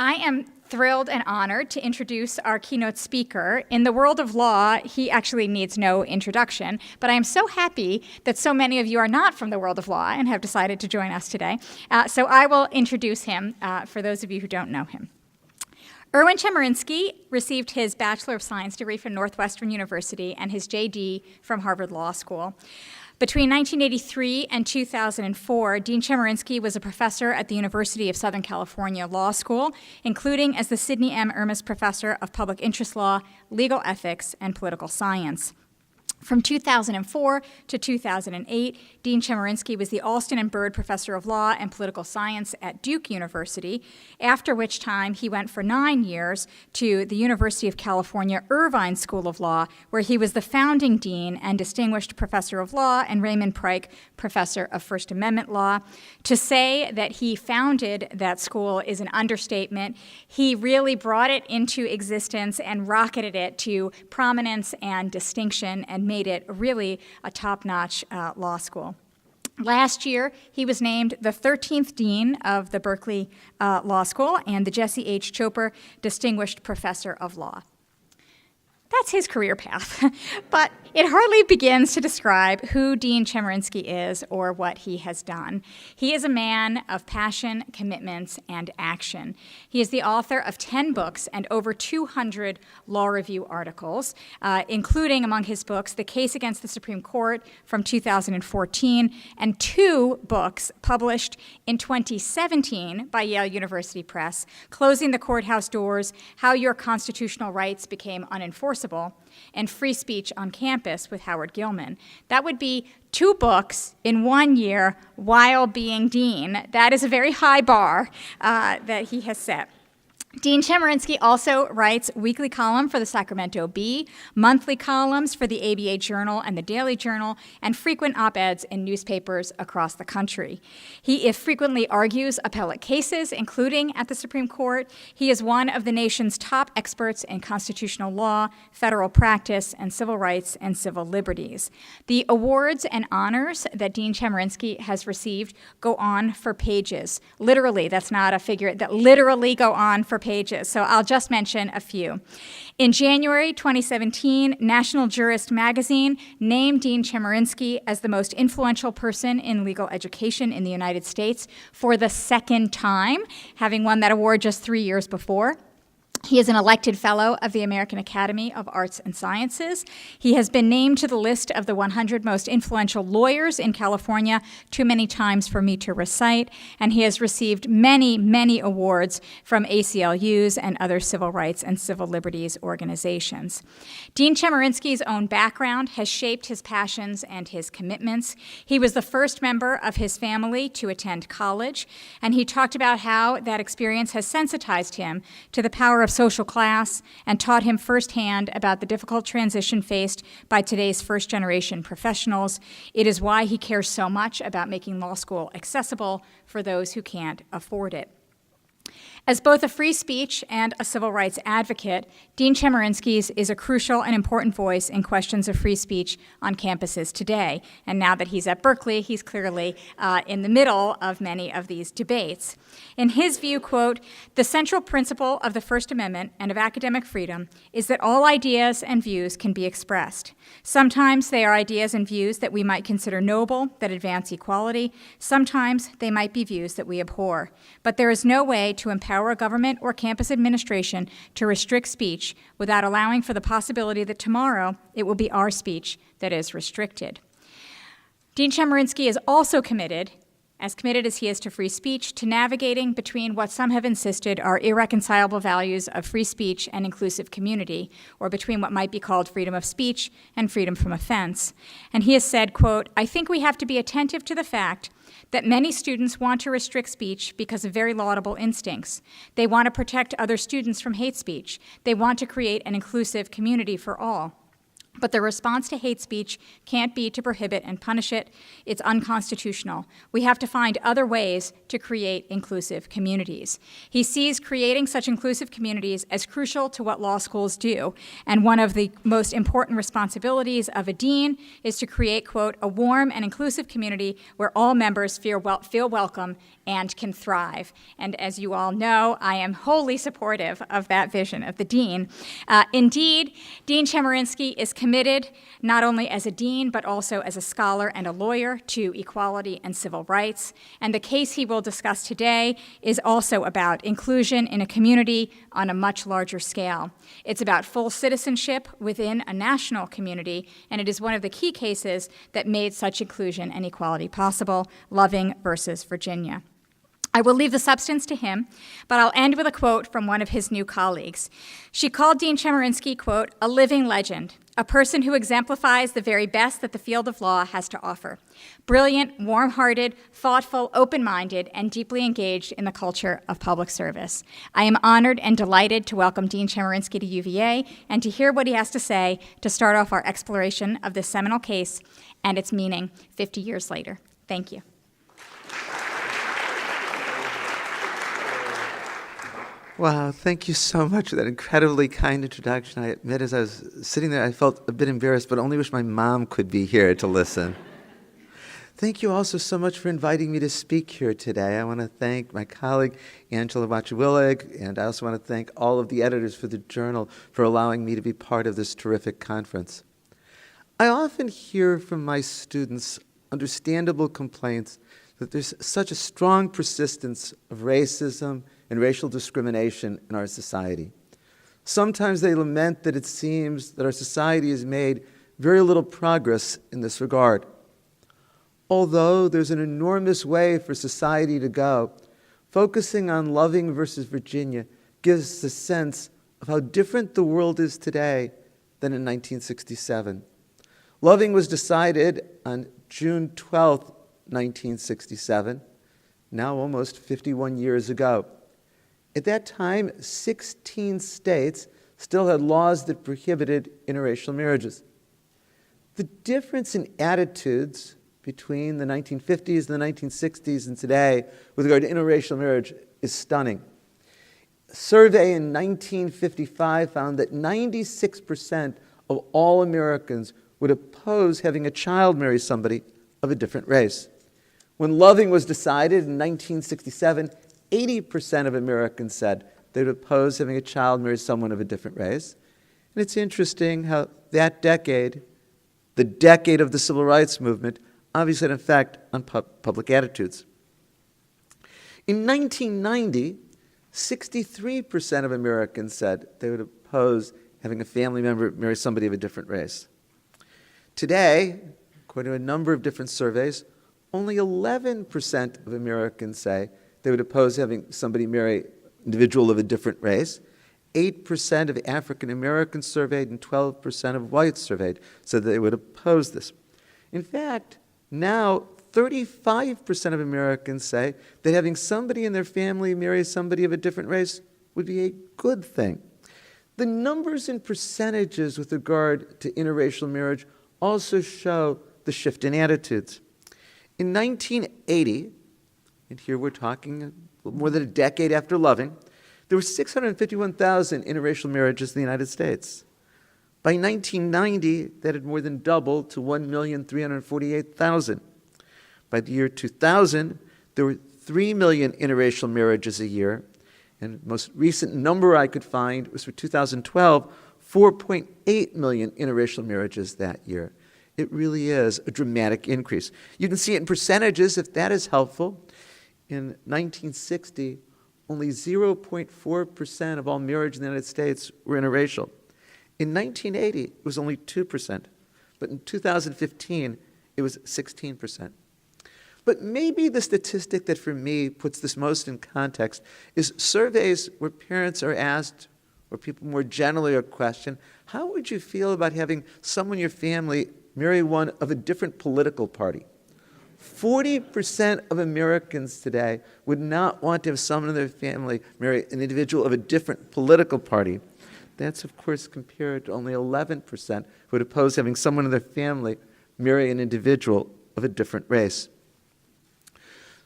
I am thrilled and honored to introduce our keynote speaker. In the world of law, he actually needs no introduction, but I am so happy that so many of you are not from the world of law and have decided to join us today. So I will introduce him for those of you who don't know him. Erwin Chemerinsky received his Bachelor of Science degree from Northwestern University and his JD from Harvard Law School. Between 1983 and 2004, Dean Chemerinsky was a professor at the University of Southern California Law School, including as the Sidney M. Ermis Professor of Public Interest Law, Legal Ethics, and Political Science. From 2004 to 2008, Dean Chemerinsky was the Alston and Bird Professor of Law and Political Science at Duke University, after which time he went for 9 years to the University of California Irvine School of Law, where he was the founding dean and distinguished professor of law, and Raymond Pryke Professor of First Amendment Law. To say that he founded that school is an understatement. He really brought it into existence and rocketed it to prominence and distinction and made it really a top-notch law school. Last year, he was named the 13th dean of the Berkeley Law School and the Jesse H. Chopra Distinguished Professor of Law. That's his career path, but it hardly begins to describe who Dean Chemerinsky is or what he has done. He is a man of passion, commitments, and action. He is the author of 10 books and over 200 law review articles, including among his books, The Case Against the Supreme Court from 2014, and 2 books published in 2017 by Yale University Press, Closing the Courthouse Doors, How Your Constitutional Rights Became Unenforceable, and Free Speech on Campus with Howard Gilman. That would be 2 books in 1 year while being dean. That is a very high bar that he has set. Dean Chemerinsky also writes weekly column for the Sacramento Bee, monthly columns for the ABA Journal and the Daily Journal, and frequent op-eds in newspapers across the country. He frequently argues appellate cases, including at the Supreme Court. He is one of the nation's top experts in constitutional law, federal practice, and civil rights and civil liberties. The awards and honors that Dean Chemerinsky has received go on for pages. Literally, that's not a figure, that literally go on for pages, so I'll just mention a few. In January 2017, National Jurist magazine named Dean Chemerinsky as the most influential person in legal education in the United States for the 2nd time, having won that award just 3 years before. He is an elected fellow of the American Academy of Arts and Sciences. He has been named to the list of the 100 most influential lawyers in California too many times for me to recite, and he has received many, many awards from ACLUs and other civil rights and civil liberties organizations. Dean Chemerinsky's own background has shaped his passions and his commitments. He was the first member of his family to attend college, and he talked about how that experience has sensitized him to the power of social class and taught him firsthand about the difficult transition faced by today's first-generation professionals. It is why he cares so much about making law school accessible for those who can't afford it. As both a free speech and a civil rights advocate, Dean Chemerinsky is a crucial and important voice in questions of free speech on campuses today. And now that he's at Berkeley, he's clearly in the middle of many of these debates. In his view, quote, "The central principle of the First Amendment and of academic freedom is that all ideas and views can be expressed. Sometimes they are ideas and views that we might consider noble, that advance equality. Sometimes they might be views that we abhor. But there is no way to empower a government or campus administration to restrict speech without allowing for the possibility that tomorrow it will be our speech that is restricted." Dean Chemerinsky is also committed as he is to free speech, to navigating between what some have insisted are irreconcilable values of free speech and inclusive community, or between what might be called freedom of speech and freedom from offense. And he has said, quote, "I think we have to be attentive to the fact that many students want to restrict speech because of very laudable instincts. They want to protect other students from hate speech. They want to create an inclusive community for all. But the response to hate speech can't be to prohibit and punish it. It's unconstitutional. We have to find other ways to create inclusive communities. He sees creating such inclusive communities as crucial to what law schools do. And one of the most important responsibilities of a dean is to create, quote, a warm and inclusive community where all members feel welcome and can thrive. And as you all know, I am wholly supportive of that vision of the dean. Indeed, Dean Chemerinsky is committed not only as a dean, but also as a scholar and a lawyer to equality and civil rights. And the case he will discuss today is also about inclusion in a community on a much larger scale. It's about full citizenship within a national community, and it is one of the key cases that made such inclusion and equality possible, Loving versus Virginia. I will leave the substance to him, but I'll end with a quote from one of his new colleagues. She called Dean Chemerinsky, quote, a living legend, a person who exemplifies the very best that the field of law has to offer. Brilliant, warm-hearted, thoughtful, open-minded, and deeply engaged in the culture of public service. I am honored and delighted to welcome Dean Chemerinsky to UVA and to hear what he has to say to start off our exploration of this seminal case and its meaning 50 years later. Thank you. Wow, thank you so much for that incredibly kind introduction. I admit, as I was sitting there, I felt a bit embarrassed, but only wish my mom could be here to listen. Thank you also so much for inviting me to speak here today. I want to thank my colleague, Angela Wachiwillig, and I also want to thank all of the editors for the journal for allowing me to be part of this terrific conference. I often hear from my students understandable complaints that there's such a strong persistence of racism and racial discrimination in our society. Sometimes they lament that it seems that our society has made very little progress in this regard. Although there's an enormous way for society to go, focusing on Loving versus Virginia gives us a sense of how different the world is today than in 1967. Loving was decided on June 12, 1967, now almost 51 years ago. At that time, 16 states still had laws that prohibited interracial marriages. The difference in attitudes between the 1950s and the 1960s and today with regard to interracial marriage is stunning. A survey in 1955 found that 96% of all Americans would oppose having a child marry somebody of a different race. When Loving was decided in 1967, 80% of Americans said they would oppose having a child marry someone of a different race. And it's interesting how that decade, the decade of the civil rights movement, obviously had an effect on public attitudes. In 1990, 63% of Americans said they would oppose having a family member marry somebody of a different race. Today, according to a number of different surveys, only 11% of Americans say they would oppose having somebody marry an individual of a different race. 8% of African Americans surveyed and 12% of whites surveyed said they would oppose this. In fact, now 35% of Americans say that having somebody in their family marry somebody of a different race would be a good thing. The numbers and percentages with regard to interracial marriage also show the shift in attitudes. In 1980, and here we're talking more than a decade after Loving, there were 651,000 interracial marriages in the United States. By 1990, that had more than doubled to 1,348,000. By the year 2000, there were 3 million interracial marriages a year, and the most recent number I could find was for 2012, 4.8 million interracial marriages that year. It really is a dramatic increase. You can see it in percentages if that is helpful. In 1960, only 0.4% of all marriages in the United States were interracial. In 1980, it was only 2%, but in 2015, it was 16%. But maybe the statistic that for me puts this most in context is surveys where parents are asked, or people more generally are questioned, how would you feel about having someone in your family marry one of a different political party? 40% of Americans today would not want to have someone in their family marry an individual of a different political party. That's, of course, compared to only 11% who would oppose having someone in their family marry an individual of a different race.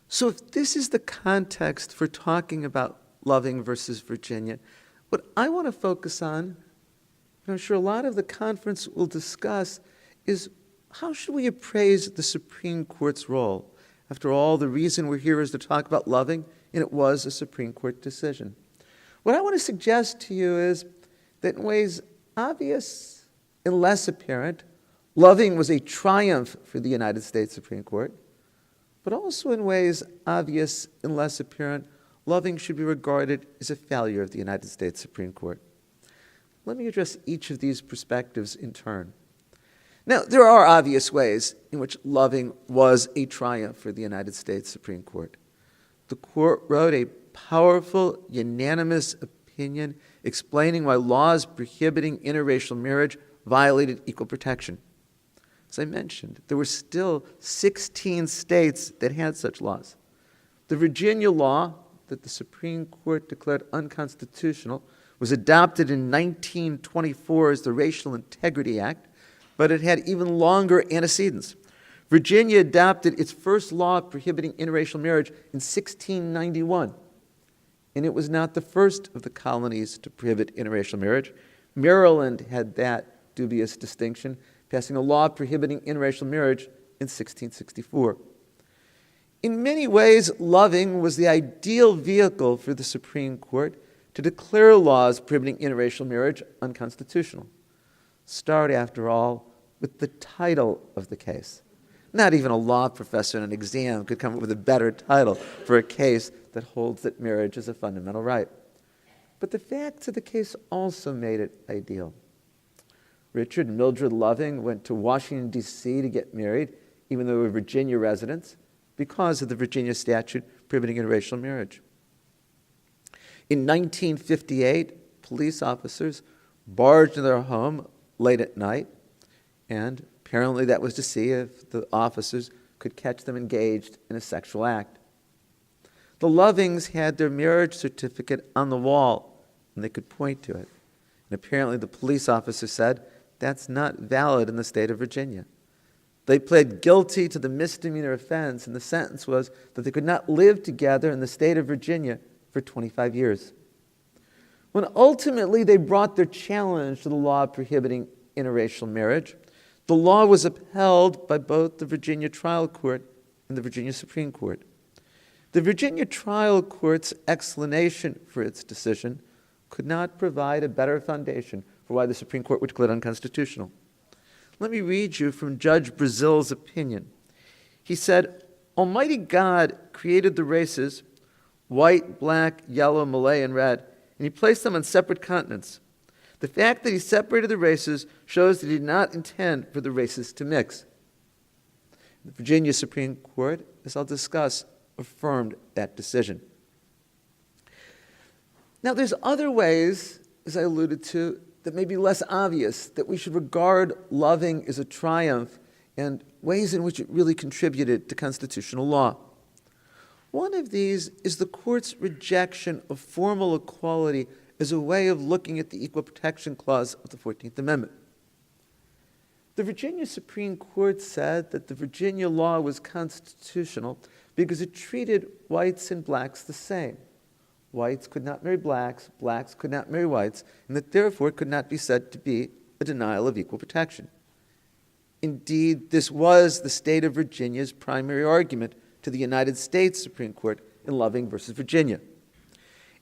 So if this is the context for talking about Loving versus Virginia, what I want to focus on, and I'm sure a lot of the conference will discuss, is how should we appraise the Supreme Court's role? After all, the reason we're here is to talk about Loving, and it was a Supreme Court decision. What I want to suggest to you is that in ways obvious and less apparent, Loving was a triumph for the United States Supreme Court, but also in ways obvious and less apparent, Loving should be regarded as a failure of the United States Supreme Court. Let me address each of these perspectives in turn. Now, there are obvious ways in which Loving was a triumph for the United States Supreme Court. The court wrote a powerful, unanimous opinion explaining why laws prohibiting interracial marriage violated equal protection. As I mentioned, there were still 16 states that had such laws. The Virginia law that the Supreme Court declared unconstitutional was adopted in 1924 as the Racial Integrity Act, but it had even longer antecedents. Virginia adopted its first law prohibiting interracial marriage in 1691, and it was not the first of the colonies to prohibit interracial marriage. Maryland had that dubious distinction, passing a law prohibiting interracial marriage in 1664. In many ways, Loving was the ideal vehicle for the Supreme Court to declare laws prohibiting interracial marriage unconstitutional. Start, after all, with the title of the case. Not even a law professor in an exam could come up with a better title for a case that holds that marriage is a fundamental right. But the facts of the case also made it ideal. Richard and Mildred Loving went to Washington, D.C. to get married, even though they were Virginia residents, because of the Virginia statute prohibiting interracial marriage. In 1958, police officers barged into their home late at night, and apparently that was to see if the officers could catch them engaged in a sexual act. The Lovings had their marriage certificate on the wall, and they could point to it. And apparently the police officer said, that's not valid in the state of Virginia. They pled guilty to the misdemeanor offense, and the sentence was that they could not live together in the state of Virginia for 25 years. When ultimately they brought their challenge to the law prohibiting interracial marriage, the law was upheld by both the Virginia trial court and the Virginia Supreme Court. The Virginia trial court's explanation for its decision could not provide a better foundation for why the Supreme Court would declare it unconstitutional. Let me read you from Judge Brazil's opinion. He said, Almighty God created the races, white, black, yellow, Malay, and red, and he placed them on separate continents. The fact that he separated the races shows that he did not intend for the races to mix. The Virginia Supreme Court, as I'll discuss, affirmed that decision. Now, there's other ways, as I alluded to, that may be less obvious, that we should regard Loving as a triumph and ways in which it really contributed to constitutional law. One of these is the court's rejection of formal equality as a way of looking at the Equal Protection Clause of the 14th Amendment. The Virginia Supreme Court said that the Virginia law was constitutional because it treated whites and blacks the same. Whites could not marry blacks, blacks could not marry whites, and that therefore could not be said to be a denial of equal protection. Indeed, this was the state of Virginia's primary argument to the United States Supreme Court in Loving versus Virginia.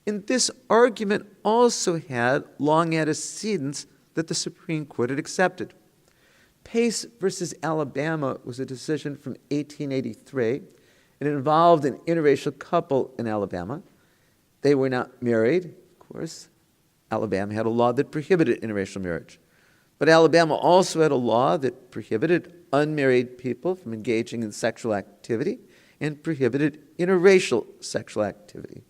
And this argument also had long antecedents that the Supreme Court had accepted. Pace versus Alabama was a decision from 1883. It involved an interracial couple in Alabama. They were not married, of course. Alabama had a law that prohibited interracial marriage. But Alabama also had a law that prohibited unmarried people from engaging in sexual activity and prohibited interracial sexual activity.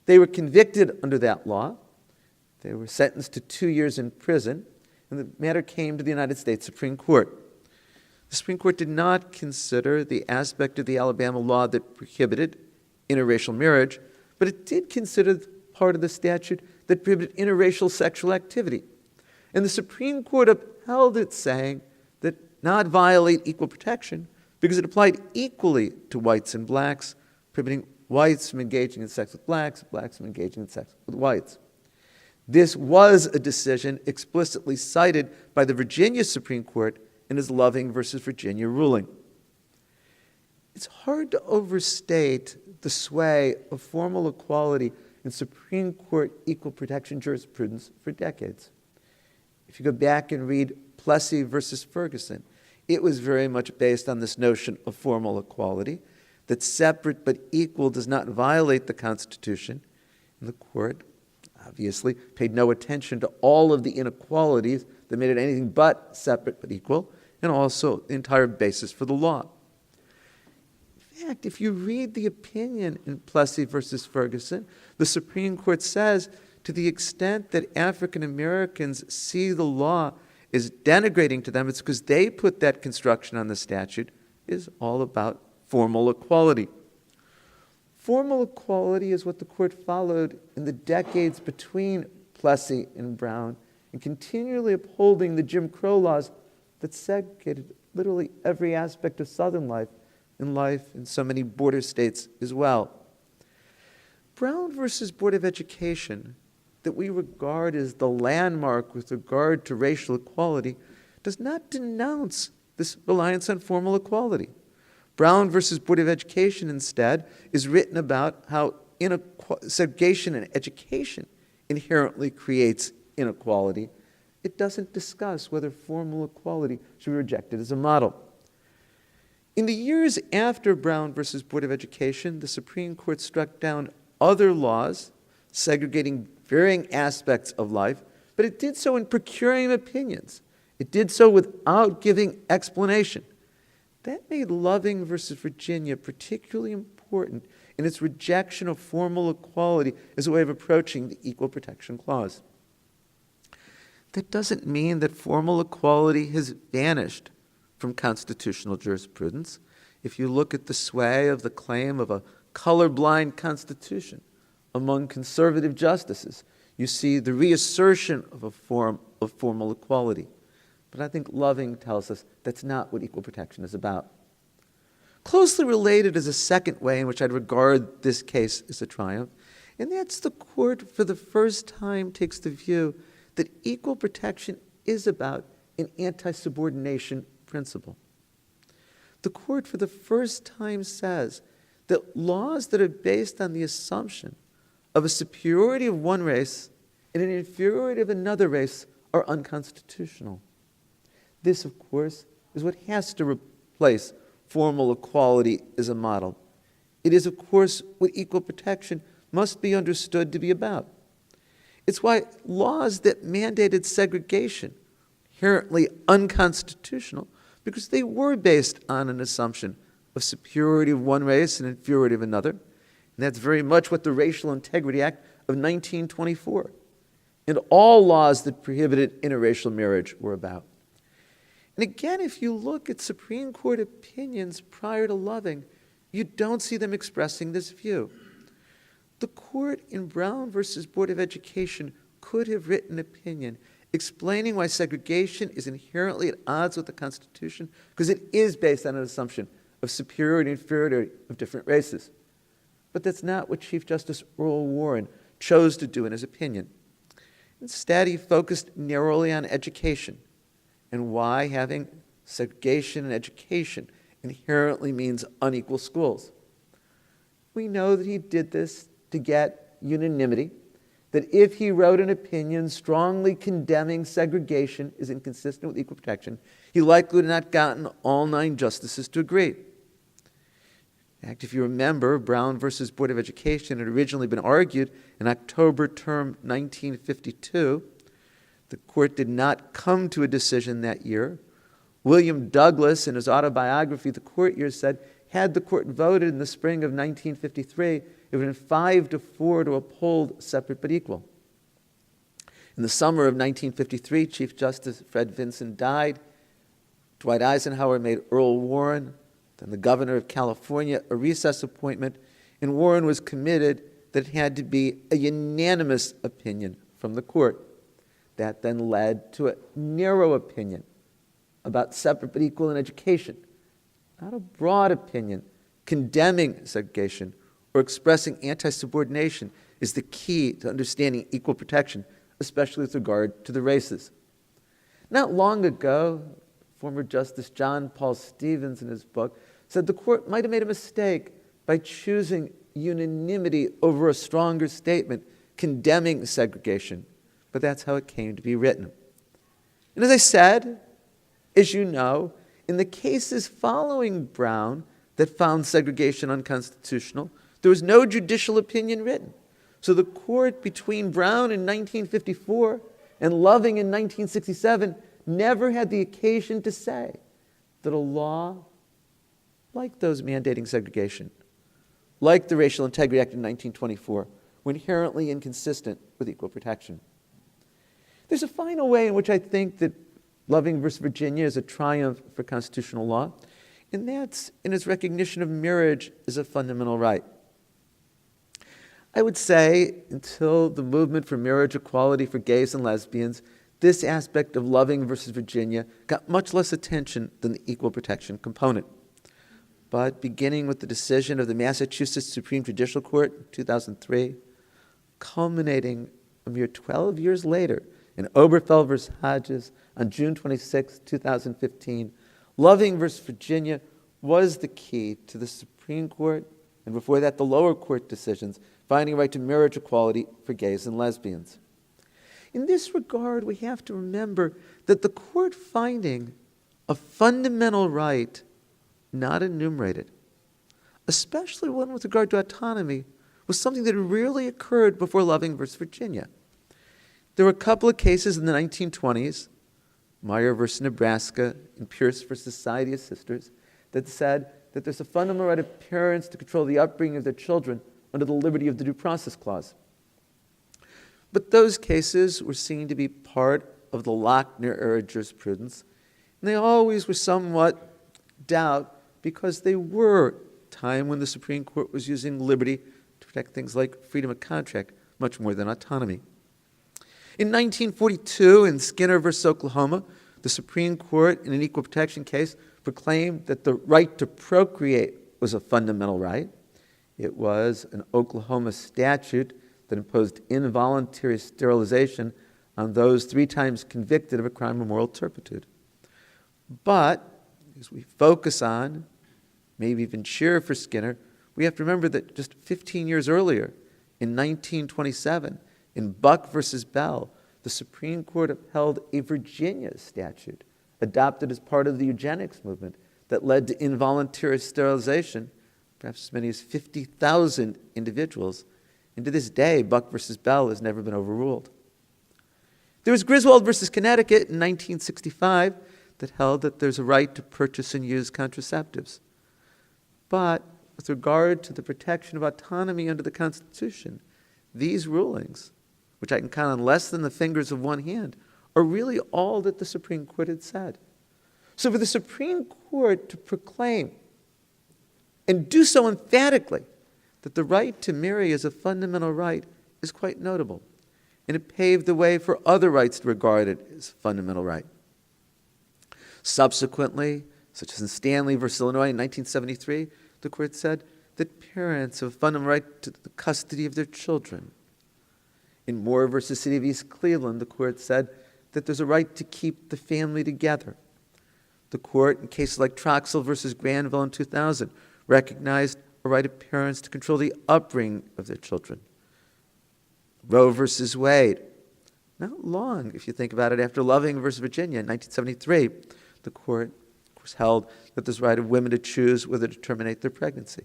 They were convicted under that law. They were sentenced to 2 years in prison, and the matter came to the United States Supreme Court. The Supreme Court did not consider the aspect of the Alabama law that prohibited interracial marriage, but it did consider part of the statute that prohibited interracial sexual activity. And the Supreme Court upheld it, saying that not violate equal protection because it applied equally to whites and blacks, prohibiting whites from engaging in sex with blacks, blacks from engaging in sex with whites. This was a decision explicitly cited by the Virginia Supreme Court in its Loving versus Virginia ruling. It's hard to overstate the sway of formal equality in Supreme Court equal protection jurisprudence for decades. If you go back and read Plessy versus Ferguson, it was very much based on this notion of formal equality, that separate but equal does not violate the Constitution. And the court obviously paid no attention to all of the inequalities that made it anything but separate but equal, and also the entire basis for the law. In fact, if you read the opinion in Plessy versus Ferguson, the Supreme Court says, to the extent that African Americans see the law as denigrating to them, it's because they put that construction on the statute, is all about formal equality. Formal equality is what the court followed in the decades between Plessy and Brown, and continually upholding the Jim Crow laws that segregated literally every aspect of Southern life in so many border states as well. Brown versus Board of Education, that we regard as the landmark with regard to racial equality, does not denounce this reliance on formal equality. Brown versus Board of Education, instead, is written about how segregation in education inherently creates inequality. It doesn't discuss whether formal equality should be rejected as a model. In the years after Brown versus Board of Education, the Supreme Court struck down other laws segregating varying aspects of life, but it did so in procuring opinions. It did so without giving explanation. That made Loving versus Virginia particularly important in its rejection of formal equality as a way of approaching the Equal Protection Clause. That doesn't mean that formal equality has vanished from constitutional jurisprudence. If you look at the sway of the claim of a colorblind constitution among conservative justices, you see the reassertion of a form of formal equality. But I think Loving tells us that's not what equal protection is about. Closely related is a second way in which I'd regard this case as a triumph, and that's the court for the first time takes the view that equal protection is about an anti-subordination principle. The court for the first time says that laws that are based on the assumption of a superiority of one race and an inferiority of another race are unconstitutional. This, of course, is what has to replace formal equality as a model. It is, of course, what equal protection must be understood to be about. It's why laws that mandated segregation inherently unconstitutional, because they were based on an assumption of superiority of one race and inferiority of another. And that's very much what the Racial Integrity Act of 1924 and all laws that prohibited interracial marriage were about. And again, if you look at Supreme Court opinions prior to Loving, you don't see them expressing this view. The court in Brown versus Board of Education could have written an opinion explaining why segregation is inherently at odds with the Constitution, because it is based on an assumption of superiority and inferiority of different races. But that's not what Chief Justice Earl Warren chose to do in his opinion. Instead, he focused narrowly on education and why having segregation in education inherently means unequal schools. We know that he did this to get unanimity, that if he wrote an opinion strongly condemning segregation is inconsistent with equal protection, he likely would not have gotten all 9 justices to agree. In fact, if you remember, Brown versus Board of Education had originally been argued in October term 1952. The court did not come to a decision that year. William Douglas, in his autobiography, The Court Years, said, had the court voted in the spring of 1953, it would have been 5-4 to uphold separate but equal. In the summer of 1953, Chief Justice Fred Vinson died. Dwight Eisenhower made Earl Warren, then the governor of California, a recess appointment, and Warren was committed that it had to be a unanimous opinion from the court. That then led to a narrow opinion about separate but equal in education, not a broad opinion condemning segregation or expressing anti-subordination is the key to understanding equal protection, especially with regard to the races. Not long ago, former Justice John Paul Stevens in his book said the court might have made a mistake by choosing unanimity over a stronger statement condemning segregation, but that's how it came to be written. And as I said, as you know, in the cases following Brown that found segregation unconstitutional, there was no judicial opinion written. So the court between Brown in 1954 and Loving in 1967 never had the occasion to say that a law like those mandating segregation, like the Racial Integrity Act of 1924, were inherently inconsistent with equal protection. There's a final way in which I think that Loving versus Virginia is a triumph for constitutional law, and that's in its recognition of marriage as a fundamental right. I would say, until the movement for marriage equality for gays and lesbians, this aspect of Loving versus Virginia got much less attention than the equal protection component. But beginning with the decision of the Massachusetts Supreme Judicial Court in 2003, culminating a mere 12 years later in Oberfeld versus Hodges on June 26, 2015, Loving versus Virginia was the key to the Supreme Court, and before that the lower court decisions finding a right to marriage equality for gays and lesbians. In this regard, we have to remember that the court finding a fundamental right not enumerated, especially one with regard to autonomy, was something that rarely occurred before Loving versus Virginia. There were a couple of cases in the 1920s, Meyer versus Nebraska and Pierce versus Society of Sisters, that said that there's a fundamental right of parents to control the upbringing of their children under the liberty of the Due Process Clause. But those cases were seen to be part of the Lochner-era jurisprudence, and they always were somewhat doubt because they were a time when the Supreme Court was using liberty to protect things like freedom of contract much more than autonomy. In 1942, in Skinner versus Oklahoma, the Supreme Court, in an equal protection case, proclaimed that the right to procreate was a fundamental right. It was an Oklahoma statute that imposed involuntary sterilization on those 3 times convicted of a crime of moral turpitude. But as we focus on, maybe even cheer for Skinner, we have to remember that just 15 years earlier, in 1927, in Buck versus Bell, the Supreme Court upheld a Virginia statute adopted as part of the eugenics movement that led to involuntary sterilization, perhaps as many as 50,000 individuals. And to this day, Buck versus Bell has never been overruled. There was Griswold versus Connecticut in 1965 that held that there's a right to purchase and use contraceptives. But with regard to the protection of autonomy under the Constitution, these rulings, which I can count on less than the fingers of one hand, are really all that the Supreme Court had said. So for the Supreme Court to proclaim and do so emphatically that the right to marry is a fundamental right is quite notable. And it paved the way for other rights to regard it as a fundamental right. Subsequently, such as in Stanley versus Illinois in 1973, the court said that parents have a fundamental right to the custody of their children. In Moore versus City of East Cleveland, the court said that there's a right to keep the family together. The court, in cases like Troxell versus Granville in 2000, recognized a right of parents to control the upbringing of their children. Roe versus Wade, not long, if you think about it, after Loving versus Virginia in 1973, the court, of course, held that there's a right of women to choose whether to terminate their pregnancy.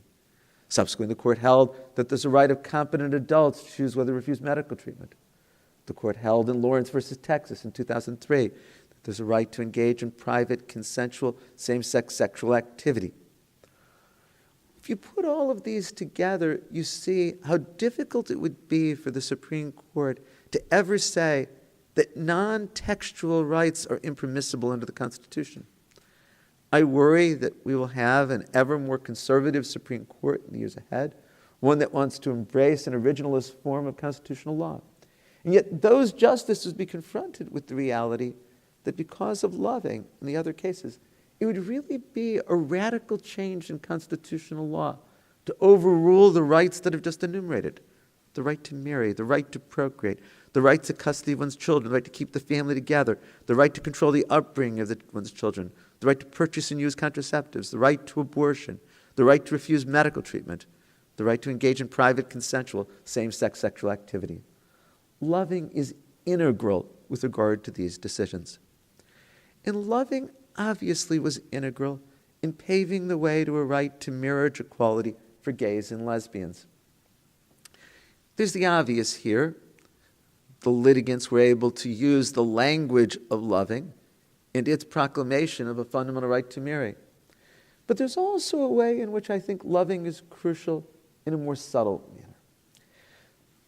Subsequently, the court held that there's a right of competent adults to choose whether to refuse medical treatment. The court held in Lawrence versus Texas in 2003 that there's a right to engage in private, consensual, same-sex sexual activity. If you put all of these together, you see how difficult it would be for the Supreme Court to ever say that non-textual rights are impermissible under the Constitution. I worry that we will have an ever more conservative Supreme Court in the years ahead, one that wants to embrace an originalist form of constitutional law. And yet those justices would be confronted with the reality that because of Loving and the other cases, it would really be a radical change in constitutional law to overrule the rights that I've just enumerated. The right to marry, the right to procreate, the right to custody of one's children, the right to keep the family together, the right to control the upbringing of one's children, the right to purchase and use contraceptives, the right to abortion, the right to refuse medical treatment, the right to engage in private consensual same-sex sexual activity. Loving is integral with regard to these decisions. And Loving obviously was integral in paving the way to a right to marriage equality for gays and lesbians. There's the obvious here. The litigants were able to use the language of Loving and its proclamation of a fundamental right to marry. But there's also a way in which I think Loving is crucial in a more subtle manner.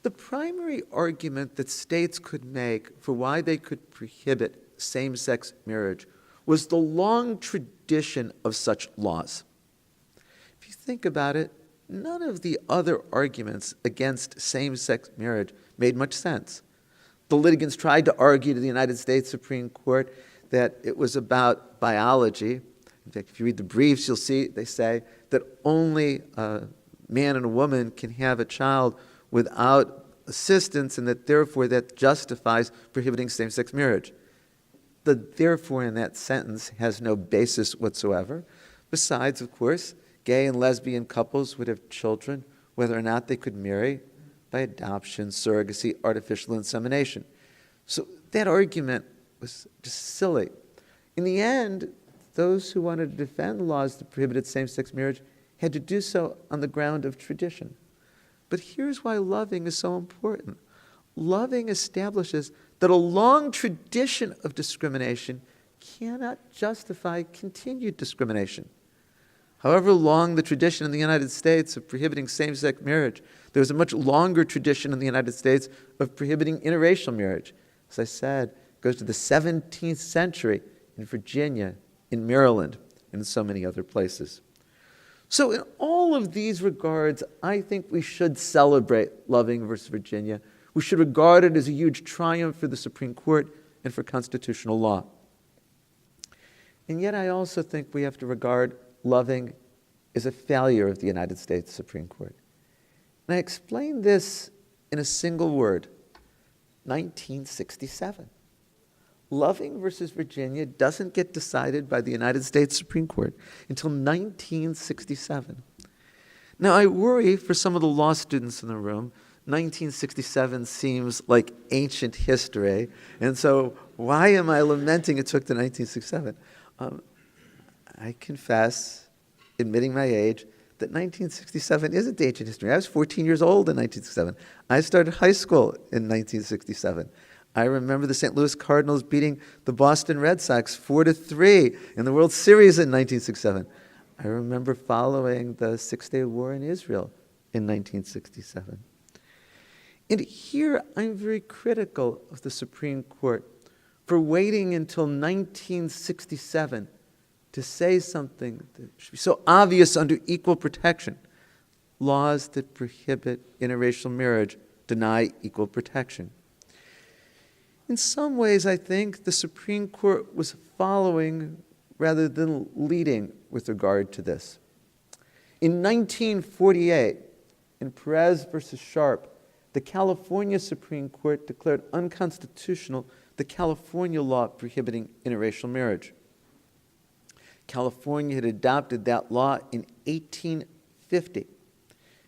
The primary argument that states could make for why they could prohibit same-sex marriage was the long tradition of such laws. If you think about it, none of the other arguments against same-sex marriage made much sense. The litigants tried to argue to the United States Supreme Court that it was about biology. In fact, if you read the briefs, you'll see they say that only a man and a woman can have a child without assistance, and that therefore that justifies prohibiting same-sex marriage. The therefore in that sentence has no basis whatsoever. Besides, of course, gay and lesbian couples would have children whether or not they could marry by adoption, surrogacy, artificial insemination. So that argument was just silly. In the end, those who wanted to defend laws that prohibited same-sex marriage had to do so on the ground of tradition. But here's why Loving is so important. Loving establishes that a long tradition of discrimination cannot justify continued discrimination. However long the tradition in the United States of prohibiting same-sex marriage, there was a much longer tradition in the United States of prohibiting interracial marriage. As I said, it goes to the 17th century in Virginia, in Maryland, and in so many other places. So in all of these regards, I think we should celebrate Loving versus Virginia. We should regard it as a huge triumph for the Supreme Court and for constitutional law. And yet I also think we have to regard Loving as a failure of the United States Supreme Court. And I explain this in a single word: 1967. Loving versus Virginia doesn't get decided by the United States Supreme Court until 1967. Now, I worry for some of the law students in the room, 1967 seems like ancient history, and so why am I lamenting it took to 1967? I confess, admitting my age, that 1967 isn't ancient history. I was 14 years old in 1967. I started high school in 1967. I remember the St. Louis Cardinals beating the Boston Red Sox 4-3 in the World Series in 1967. I remember following the Six-Day War in Israel in 1967. And here I'm very critical of the Supreme Court for waiting until 1967 to say something that should be so obvious under equal protection. Laws that prohibit interracial marriage deny equal protection. In some ways, I think the Supreme Court was following rather than leading with regard to this. In 1948, in Perez versus Sharp, the California Supreme Court declared unconstitutional the California law prohibiting interracial marriage. California had adopted that law in 1850.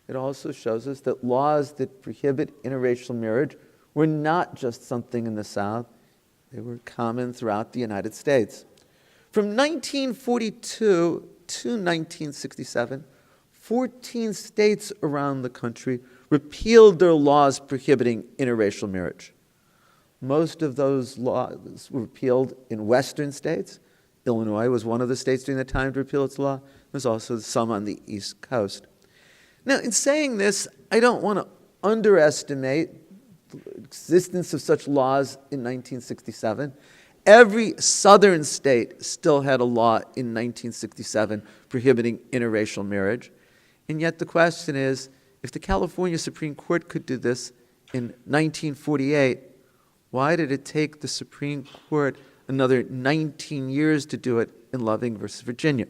It also shows us that laws that prohibit interracial marriage were not just something in the South. They were common throughout the United States. From 1942 to 1967, 14 states around the country repealed their laws prohibiting interracial marriage. Most of those laws were repealed in western states. Illinois was one of the states during that time to repeal its law. There's also some on the East Coast. Now, in saying this, I don't want to underestimate the existence of such laws in 1967. Every southern state still had a law in 1967 prohibiting interracial marriage. And yet the question is If the California Supreme Court could do this in 1948, why did it take the Supreme Court another 19 years to do it in Loving versus Virginia?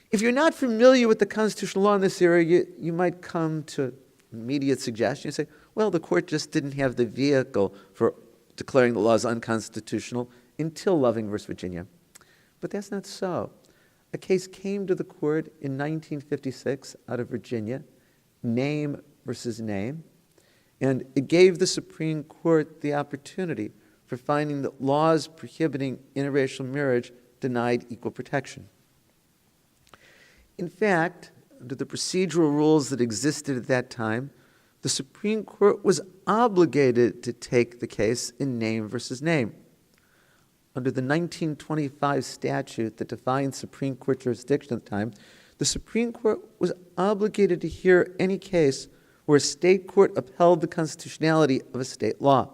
If you're not familiar with the constitutional law in this area, you might come to immediate suggestion. You say, well, the court just didn't have the vehicle for declaring the laws unconstitutional until Loving versus Virginia. But that's not so. A case came to the court in 1956 out of Virginia, name versus name, and it gave the Supreme Court the opportunity for finding that laws prohibiting interracial marriage denied equal protection. In fact, under the procedural rules that existed at that time, the Supreme Court was obligated to take the case in name versus name. Under the 1925 statute that defined Supreme Court jurisdiction at the time, the Supreme Court was obligated to hear any case where a state court upheld the constitutionality of a state law.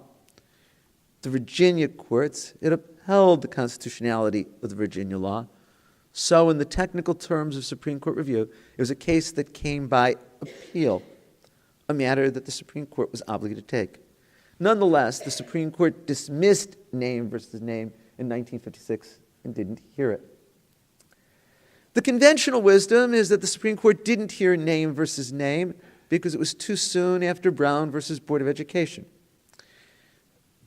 The Virginia courts, it upheld the constitutionality of the Virginia law. So in the technical terms of Supreme Court review, it was a case that came by appeal, a matter that the Supreme Court was obligated to take. Nonetheless, the Supreme Court dismissed name versus name in 1956 and didn't hear it. The conventional wisdom is that the Supreme Court didn't hear name versus name because it was too soon after Brown versus Board of Education.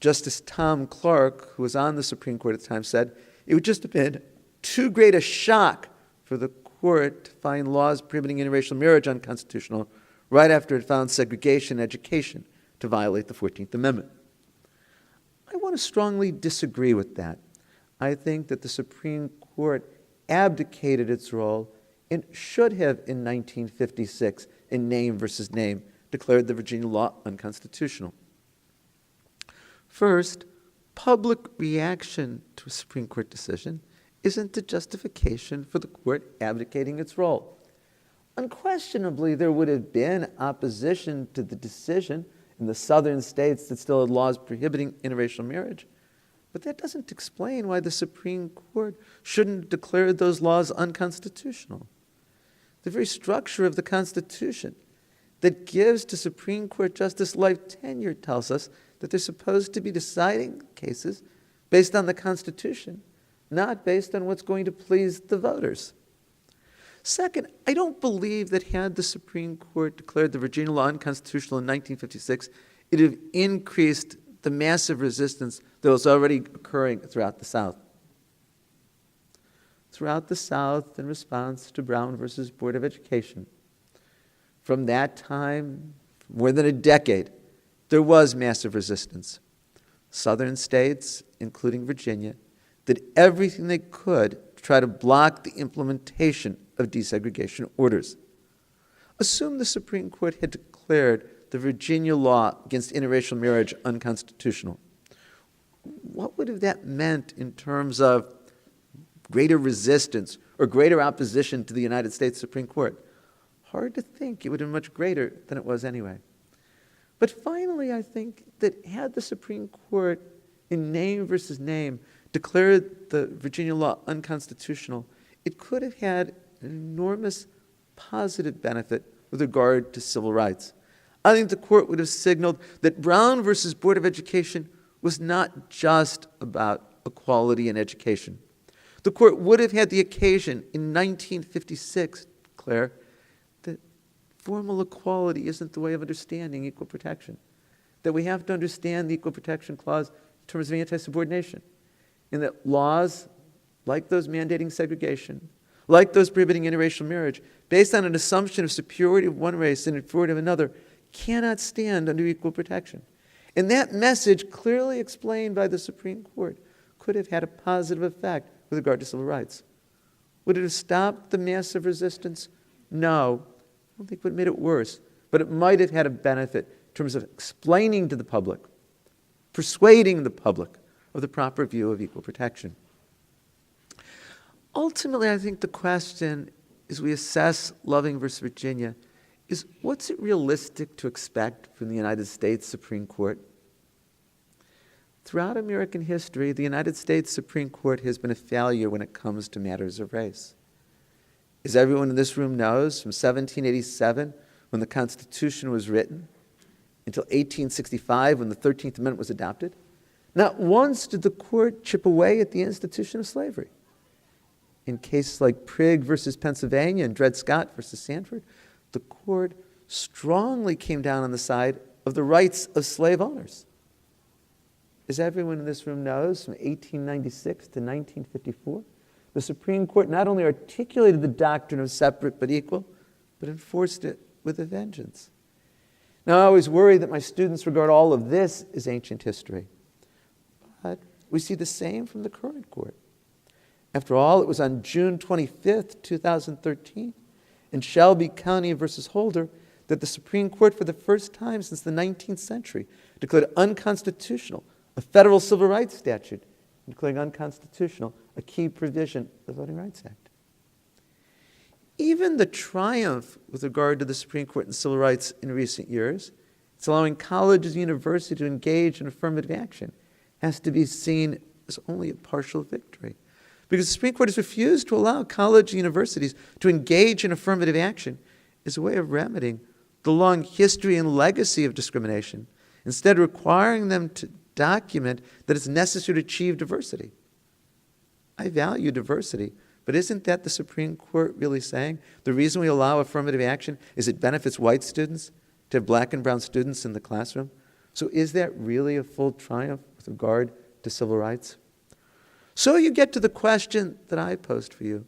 Justice Tom Clark, who was on the Supreme Court at the time, said it would just have been too great a shock for the court to find laws prohibiting interracial marriage unconstitutional right after it found segregation in education to violate the 14th Amendment. I want to strongly disagree with that. I think that the Supreme Court abdicated its role and should have, in 1956, in name versus name, declared the Virginia law unconstitutional. First, public reaction to a Supreme Court decision isn't a justification for the court abdicating its role. Unquestionably, there would have been opposition to the decision in the southern states that still had laws prohibiting interracial marriage, but that doesn't explain why the Supreme Court shouldn't declare those laws unconstitutional. The very structure of the Constitution that gives to Supreme Court justice life tenure tells us that they're supposed to be deciding cases based on the Constitution, not based on what's going to please the voters. Second, I don't believe that had the Supreme Court declared the Virginia law unconstitutional in 1956, it would have increased the massive resistance that was already occurring throughout the South. Throughout the South, in response to Brown versus Board of Education, from that time, more than a decade, there was massive resistance. Southern states, including Virginia, did everything they could to try to block the implementation of desegregation orders. Assume the Supreme Court had declared the Virginia law against interracial marriage unconstitutional. What would have that meant in terms of greater resistance or greater opposition to the United States Supreme Court? Hard to think. It would have been much greater than it was anyway. But finally, I think that had the Supreme Court, in name versus name, declared the Virginia law unconstitutional, it could have had an enormous positive benefit with regard to civil rights. I think the court would have signaled that Brown versus Board of Education was not just about equality in education. The court would have had the occasion in 1956 declare that formal equality isn't the way of understanding equal protection, that we have to understand the Equal Protection Clause in terms of anti-subordination, and that laws like those mandating segregation, like those prohibiting interracial marriage, based on an assumption of superiority of one race and inferiority of another, cannot stand under equal protection. And that message, clearly explained by the Supreme Court, could have had a positive effect with regard to civil rights. Would it have stopped the massive resistance? No. I don't think it would have made it worse. But it might have had a benefit in terms of explaining to the public, persuading the public of the proper view of equal protection. Ultimately, I think the question, as we assess Loving versus Virginia, is what's it realistic to expect from the United States Supreme Court? Throughout American history, the United States Supreme Court has been a failure when it comes to matters of race. As everyone in this room knows, from 1787, when the Constitution was written, until 1865 when the 13th Amendment was adopted, not once did the court chip away at the institution of slavery. In cases like Prigg versus Pennsylvania and Dred Scott versus Sanford, the court strongly came down on the side of the rights of slave owners. As everyone in this room knows, from 1896 to 1954, the Supreme Court not only articulated the doctrine of separate but equal, but enforced it with a vengeance. Now, I always worry that my students regard all of this as ancient history. But we see the same from the current court. After all, it was on June 25th, 2013, in Shelby County versus Holder, that the Supreme Court, for the first time since the 19th century, declared unconstitutional a federal civil rights statute, declaring unconstitutional a key provision of the Voting Rights Act. Even the triumph with regard to the Supreme Court and civil rights in recent years, it's allowing colleges and universities to engage in affirmative action, has to be seen as only a partial victory. Because the Supreme Court has refused to allow colleges and universities to engage in affirmative action as a way of remedying the long history and legacy of discrimination, instead requiring them to document that it's necessary to achieve diversity. I value diversity, but isn't that the Supreme Court really saying the reason we allow affirmative action is it benefits white students to have black and brown students in the classroom? So is that really a full triumph with regard to civil rights? So you get to the question that I posed for you.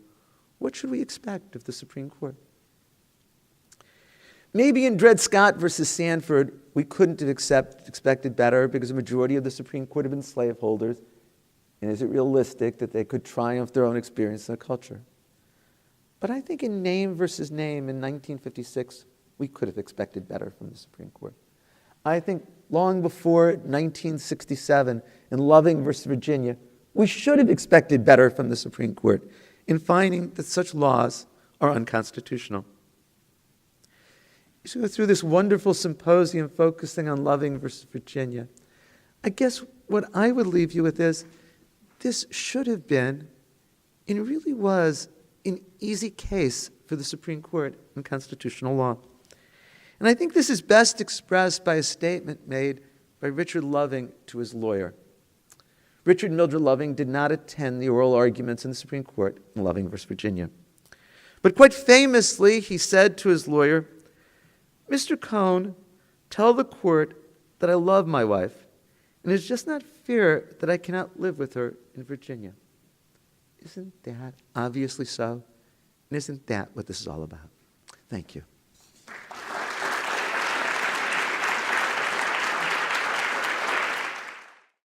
What should we expect of the Supreme Court? Maybe in Dred Scott versus Sanford, we couldn't have expected better because the majority of the Supreme Court have been slaveholders. And is it realistic that they could triumph their own experience in the culture? But I think in Name versus Name in 1956, we could have expected better from the Supreme Court. I think long before 1967 in Loving versus Virginia, we should have expected better from the Supreme Court in finding that such laws are unconstitutional. You should go through this wonderful symposium focusing on Loving versus Virginia. I guess what I would leave you with is this should have been, and really was, an easy case for the Supreme Court in constitutional law. And I think this is best expressed by a statement made by Richard Loving to his lawyer. Richard Mildred Loving did not attend the oral arguments in the Supreme Court in Loving versus Virginia. But quite famously, he said to his lawyer, "Mr. Cohn, tell the court that I love my wife, and it's just not fair that I cannot live with her in Virginia." Isn't that obviously so? And isn't that what this is all about? Thank you.